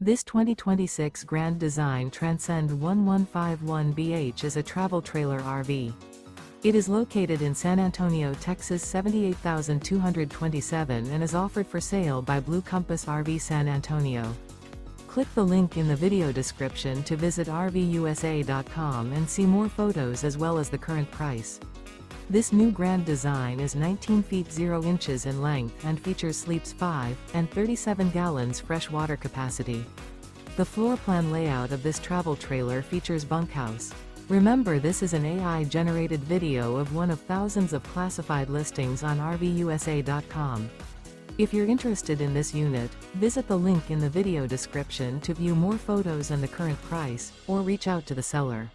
This 2026 Grand Design Transcend 1151BH is a travel trailer RV. It is located in San Antonio, Texas 78227 and is offered for sale by Blue Compass RV San Antonio. Click the link in the video description to visit RVUSA.com and see more photos as well as the current price. This new Grand Design is 19 feet 0 inches in length and features sleeps 5 and 37 gallons fresh water capacity. The floor plan layout of this travel trailer features bunkhouse. Remember, this is an AI-generated video of one of thousands of classified listings on RVUSA.com. If you're interested in this unit, visit the link in the video description to view more photos and the current price, or reach out to the seller.